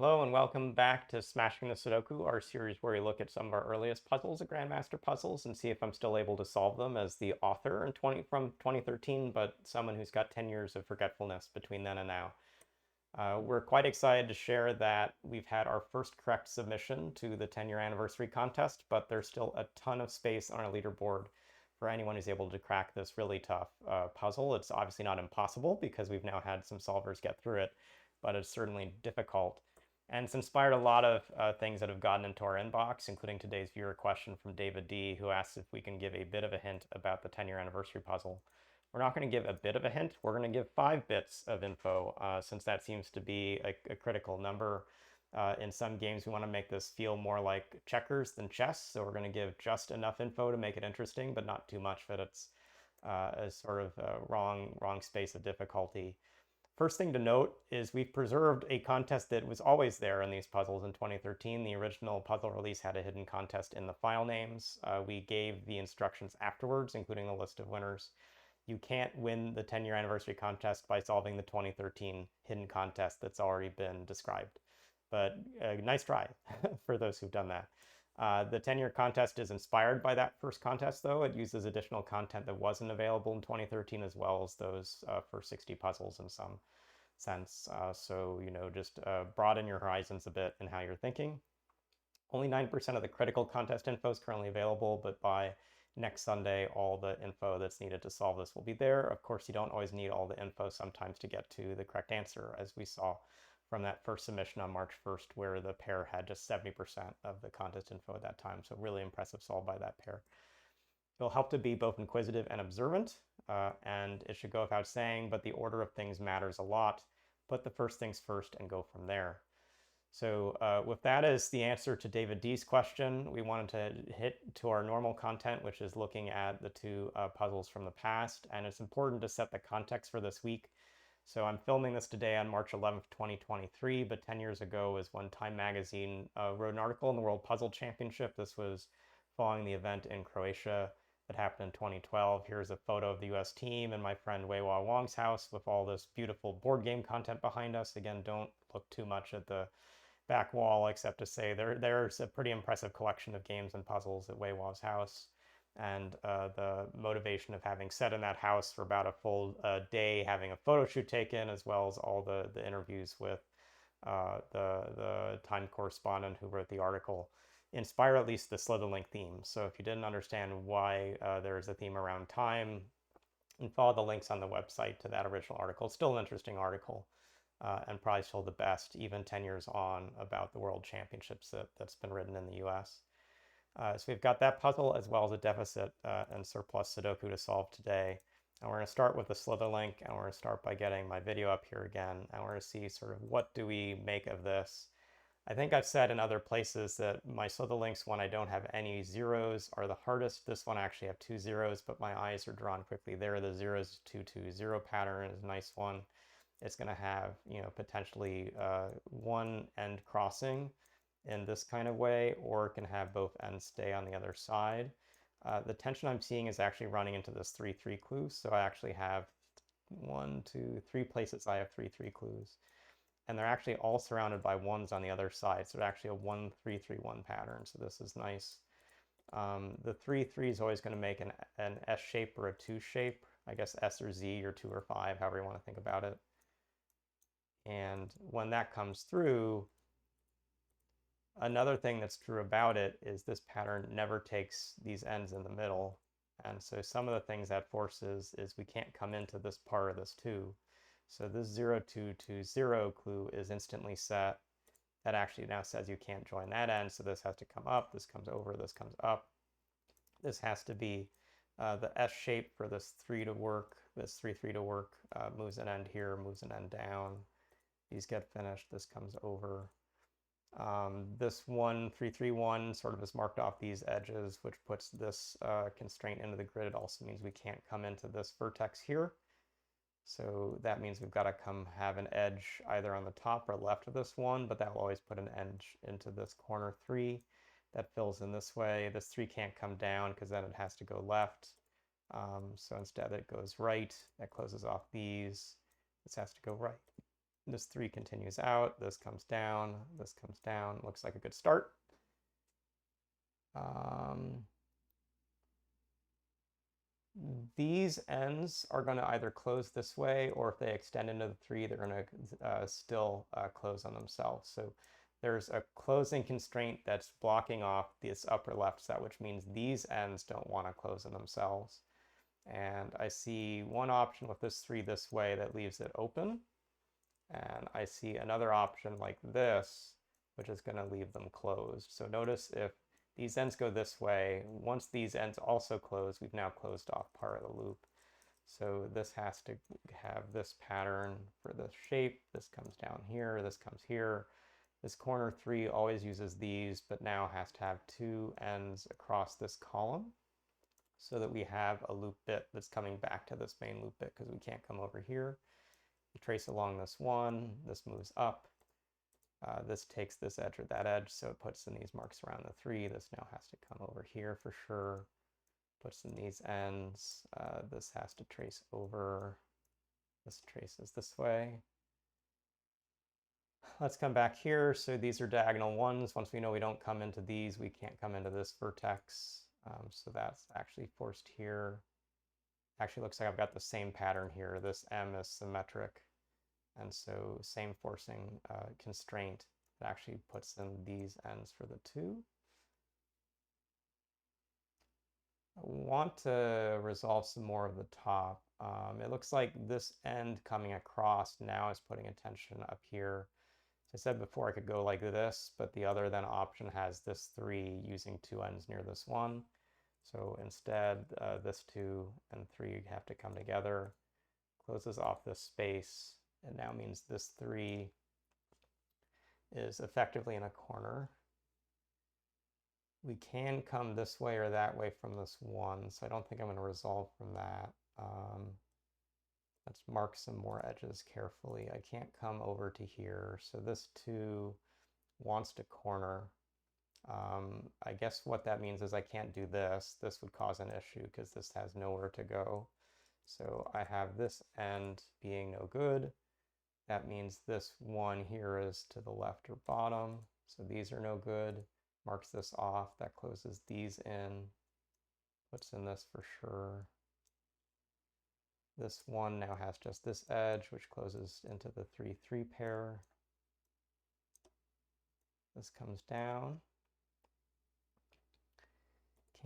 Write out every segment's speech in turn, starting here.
Hello and welcome back to Smashing the Sudoku, our series where we look at some of our earliest puzzles at Grandmaster Puzzles and see if I'm still able to solve them as the author from 2013, but someone who's got 10 years of forgetfulness between then and now. We're quite excited to share that we've had our first correct submission to the 10-year anniversary contest, but there's still a ton of space on our leaderboard for anyone who's able to crack this really tough puzzle. It's obviously not impossible because we've now had some solvers get through it, but it's certainly difficult. And it's inspired a lot of things that have gotten into our inbox, including today's viewer question from David D, who asks if we can give a bit of a hint about the 10-year anniversary puzzle. We're not going to give a bit of a hint. We're going to give 5 bits of info, since that seems to be a critical number. In some games, we want to make this feel more like checkers than chess, so we're going to give just enough info to make it interesting, but not too much that it's a sort of wrong space of difficulty. First thing to note is we've preserved a contest that was always there in these puzzles in 2013. The original puzzle release had a hidden contest in the file names. We gave the instructions afterwards, including the list of winners. You can't win the 10-year anniversary contest by solving the 2013 hidden contest that's already been described. But nice try for those who've done that. The 10-year contest is inspired by that first contest, though. It uses additional content that wasn't available in 2013, as well as those first 60 puzzles in some sense. So, just broaden your horizons a bit in how you're thinking. Only 9% of the critical contest info is currently available, but by next Sunday, all the info that's needed to solve this will be there. Of course, you don't always need all the info sometimes to get to the correct answer, as we saw from that first submission on March 1st, where the pair had just 70% of the contest info at that time. So really impressive solve by that pair. It'll help to be both inquisitive and observant, and it should go without saying, but the order of things matters a lot. Put the first things first and go from there. So with that as the answer to David D's question, we wanted to hit to our normal content, which is looking at the two puzzles from the past. And it's important to set the context for this week. So I'm filming this today on March 11th, 2023, but 10 years ago is when Time Magazine wrote an article in the World Puzzle Championship. This was following the event in Croatia that happened in 2012. Here's a photo of the US team and my friend Weiwa Wong's house with all this beautiful board game content behind us. Again, don't look too much at the back wall, except to say there's a pretty impressive collection of games and puzzles at Weiwa's house. And the motivation of having sat in that house for about a full day, having a photo shoot taken, as well as all the interviews with the Time correspondent who wrote the article, inspire at least the Slitherlink theme. So if you didn't understand why there's a theme around time, and follow the links on the website to that original article. It's still an interesting article, and probably still the best, even 10 years on, about the World Championships that's been written in the US. So we've got that puzzle as well as a deficit and surplus Sudoku to solve today. And we're going to start with the Slitherlink, and we're going to start by getting my video up here again. And we're going to see sort of what do we make of this. I think I've said in other places that my Slitherlinks, when I don't have any zeros, are the hardest. This one I actually have 2 zeros, but my eyes are drawn quickly there. The 0-2-2-0 pattern is a nice one. It's going to have, potentially one end crossing in this kind of way, or it can have both ends stay on the other side. The tension I'm seeing is actually running into this 3-3 clue. So I actually have 1, 2, 3 places I have 3-3 clues. And they're actually all surrounded by ones on the other side. So it's actually a 1-3-3-1 pattern. So this is nice. The 3-3 is always going to make an S shape or a 2 shape. I guess S or Z or 2 or 5, however you want to think about it. And when that comes through, another thing that's true about it is this pattern never takes these ends in the middle. And so some of the things that forces is we can't come into this part of this 2. So this 0-2-2-0 clue is instantly set. That actually now says you can't join that end. So this has to come up, this comes over, this comes up. This has to be the S shape for this 3 to work, this 3-3 to work, moves an end here, moves an end down. These get finished, this comes over. This 1-3-3-1 sort of has marked off these edges, which puts this constraint into the grid. It also means we can't come into this vertex here. So that means we've got to have an edge either on the top or left of this one, but that will always put an edge into this corner 3 that fills in this way. This 3 can't come down because then it has to go left. So instead it goes right. That closes off these. This has to go right. This 3 continues out, this comes down, this comes down. Looks like a good start. These ends are going to either close this way, or if they extend into the 3, they're going to still close on themselves. So there's a closing constraint that's blocking off this upper left set, which means these ends don't want to close on themselves. And I see one option with this 3 this way that leaves it open. And I see another option like this, which is going to leave them closed. So notice if these ends go this way, once these ends also close, we've now closed off part of the loop. So this has to have this pattern for the shape. This comes down here, this comes here. This corner 3 always uses these, but now has to have 2 ends across this column so that we have a loop bit that's coming back to this main loop bit because we can't come over here. We trace along this 1, this moves up. This takes this edge or that edge, so it puts in these marks around the 3. This now has to come over here for sure. Puts in these ends. This has to trace over. This traces this way. Let's come back here. So these are diagonal 1s. Once we know we don't come into these, we can't come into this vertex. So that's actually forced here. Actually looks like I've got the same pattern here. This M is symmetric. And so same forcing constraint that actually puts in these ends for the 2. I want to resolve some more of the top. It looks like this end coming across now is putting a tension up here. As I said before, I could go like this, but the other then option has this 3 using 2 ends near this 1. So instead, this 2 and 3 have to come together, closes off this space. It now means this 3 is effectively in a corner. We can come this way or that way from this 1, so I don't think I'm going to resolve from that. Let's mark some more edges carefully. I can't come over to here, so this 2 wants to corner. I guess what that means is I can't do this. This would cause an issue because this has nowhere to go. So I have this end being no good. That means this 1 here is to the left or bottom. So these are no good. Marks this off. That closes these in. Puts in this for sure. This 1 now has just this edge, which closes into the 3-3 pair. This comes down.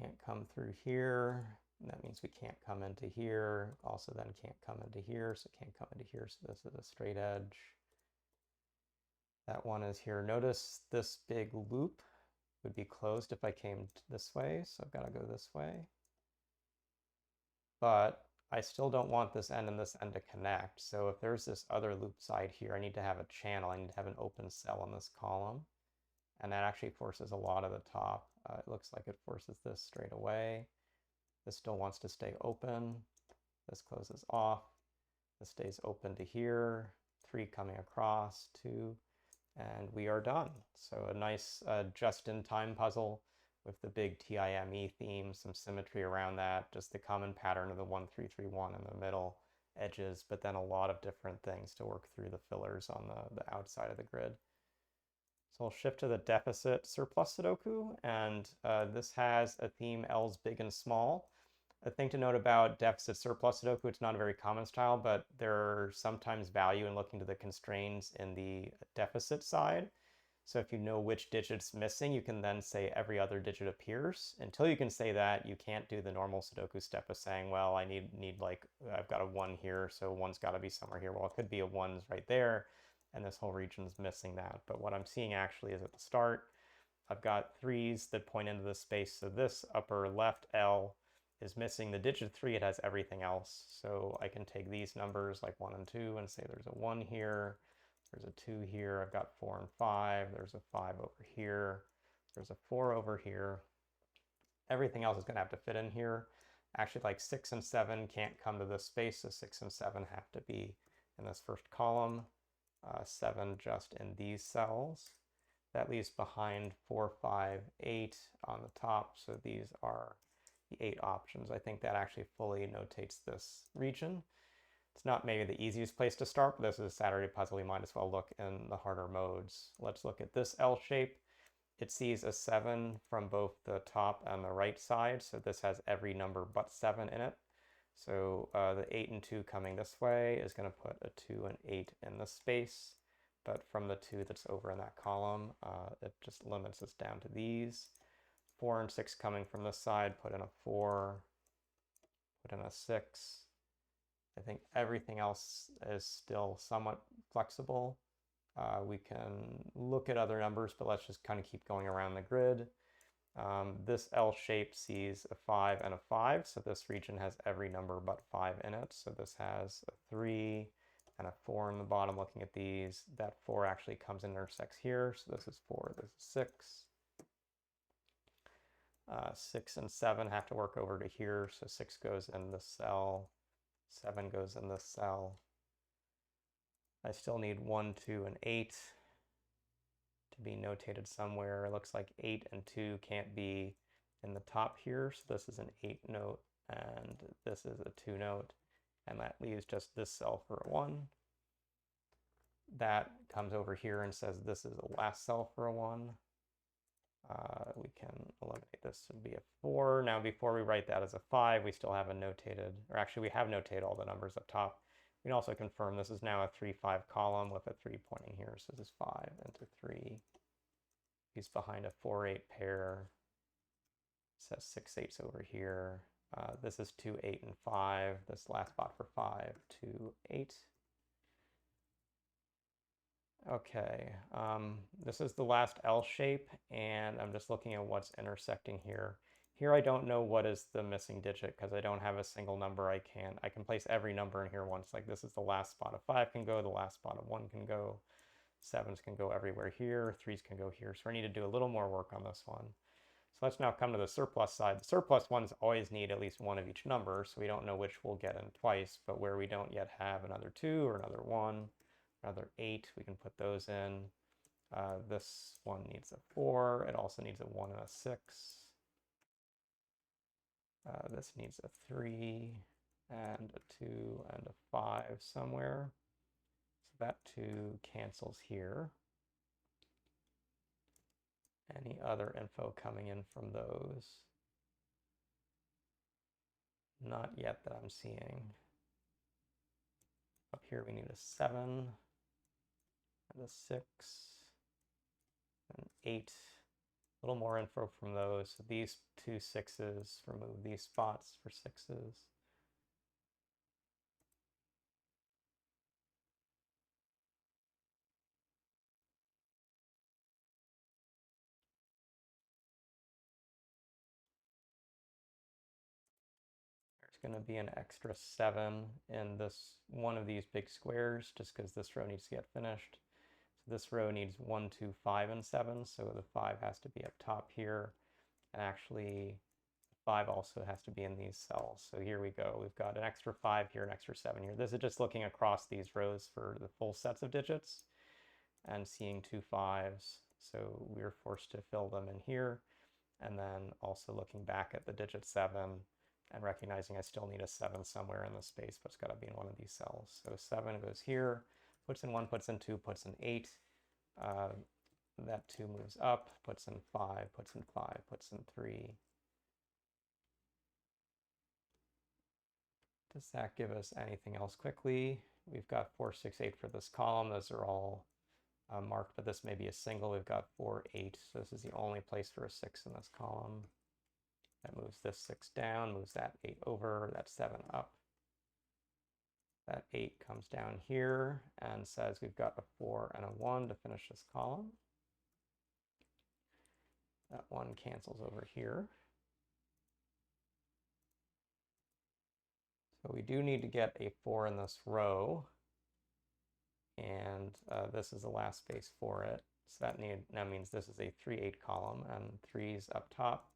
Can't come through here. And that means we can't come into here. Also then can't come into here, so can't come into here. So this is a straight edge. That 1 is here. Notice this big loop would be closed if I came this way, so I've got to go this way. But I still don't want this end and this end to connect. So if there's this other loop side here, I need to have a channel. I need to have an open cell in this column. And that actually forces a lot of the top. It looks like it forces this straight away. This still wants to stay open. This closes off. This stays open to here. 3 coming across, 2, and we are done. So a nice just-in-time puzzle with the big TIME theme, some symmetry around that, just the common pattern of the 1, 3, 3, 1 in the middle edges, but then a lot of different things to work through the fillers on the outside of the grid. So I'll shift to the deficit surplus Sudoku, and this has a theme L's big and small. A thing to note about deficit surplus Sudoku, it's not a very common style, but there's sometimes value in looking to the constraints in the deficit side. So if you know which digit's missing, you can then say every other digit appears. Until you can say that, you can't do the normal Sudoku step of saying, well, I need like, I've got a 1 here, so 1's got to be somewhere here. Well, it could be a 1's right there, and this whole region's missing that. But what I'm seeing actually is at the start, I've got 3's that point into the space. So this upper left L is missing the digit 3. It has everything else. So I can take these numbers like 1 and 2 and say there's a 1 here. There's a 2 here. I've got 4 and 5. There's a 5 over here. There's a 4 over here. Everything else is going to have to fit in here. Actually, like 6 and 7 can't come to this space, so 6 and 7 have to be in this first column. 7 just in these cells. That leaves behind 4, 5, 8 on the top, so these are the 8 options. I think that actually fully notates this region. It's not maybe the easiest place to start, but this is a Saturday puzzle. We might as well look in the harder modes. Let's look at this L shape. It sees a 7 from both the top and the right side, so this has every number but 7 in it. So the 8 and 2 coming this way is going to put a 2 and 8 in the space, but from the 2 that's over in that column, it just limits us down to these. 4 and 6 coming from this side, put in a 4, put in a 6. I think everything else is still somewhat flexible. We can look at other numbers, but let's just kind of keep going around the grid. This L shape sees a 5 and a 5, so this region has every number but 5 in it. So this has a 3 and a 4 in the bottom looking at these. That 4 actually comes and intersects here, so this is 4, this is 6. 6 and 7 have to work over to here, so 6 goes in this cell, 7 goes in this cell. I still need 1, 2, and 8 to be notated somewhere. It looks like 8 and 2 can't be in the top here, so this is an 8 note, and this is a 2 note, and that leaves just this cell for a 1. That comes over here and says this is the last cell for a 1. We can eliminate this to be a 4. Now before we write that as a 5, we still haven't notated, or actually we have notated all the numbers up top. We can also confirm this is now a 3-5 column with a 3 pointing here, so this is 5 into 3. He's behind a 4-8 pair. It says 6 8s over here. This is 2, 8, and 5. This last spot for 5, 2, 8. Okay, this is the last L shape, and I'm just looking at what's intersecting here. Here I don't know what is the missing digit because I don't have a single number I can place every number in here once. Like this is the last spot of 5 can go, the last spot of 1 can go, 7s can go everywhere here, 3s can go here. So I need to do a little more work on this one. So let's now come to the surplus side. The surplus ones always need at least one of each number, so we don't know which we'll get in twice, but where we don't yet have another 2 or another 1, another 8, we can put those in. This one needs a 4. It also needs a 1 and a 6. This needs a 3 and a 2 and a 5 somewhere. So that 2 cancels here. Any other info coming in from those? Not yet that I'm seeing. Up here we need a 7 and a 6 and 8. A little more info from those. So these 2 6s, remove these spots for 6s. There's going to be an extra 7 in this one of these big squares just because this row needs to get finished. So this row needs 1, 2, 5, and 7, so the 5 has to be up top here. And actually, 5 also has to be in these cells. So here we go. We've got an extra 5 here, an extra 7 here. This is just looking across these rows for the full sets of digits and seeing 2 5s. So we're forced to fill them in here. And then also looking back at the digit 7 and recognizing I still need a 7 somewhere in the space, but it's got to be in one of these cells. So 7 goes here, puts in 1, puts in 2, puts in 8. That 2 moves up, puts in 5, puts in 5, puts in 3. Does that give us anything else quickly? We've got 4, 6, 8 for this column. Those are all marked, but this may be a single. We've got 4, 8. So this is the only place for a 6 in this column. That moves this 6 down, moves that 8 over, that 7 up. That 8 comes down here and says we've got a 4 and a 1 to finish this column. That 1 cancels over here. So we do need to get a 4 in this row. And this is the last space for it. So that means this is a 3, 8 column, and 3's up top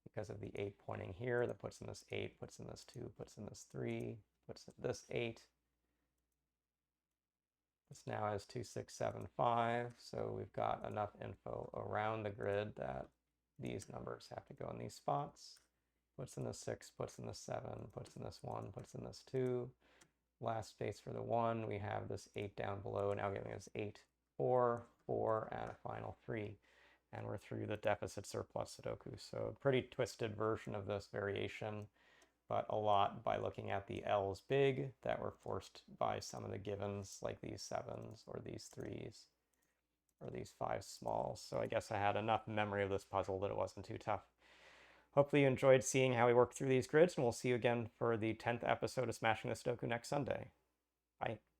because of the 8 pointing here. That puts in this 8, puts in this 2, puts in this 3, puts in this 8. This now has 2, 6, 7, 5. So we've got enough info around the grid that these numbers have to go in these spots. Puts in this 6, puts in this 7, puts in this 1, puts in this 2. last space for the 1. We have this 8 down below, now giving us 8, 4, 4, and a final 3. And we're through the deficit surplus Sudoku. So pretty twisted version of this variation, but a lot by looking at the L's big that were forced by some of the givens, like these 7s or these 3s or these 5 smalls. So I guess I had enough memory of this puzzle that it wasn't too tough. Hopefully you enjoyed seeing how we work through these grids, and we'll see you again for the 10th episode of Smashing the Sudoku next Sunday. Bye.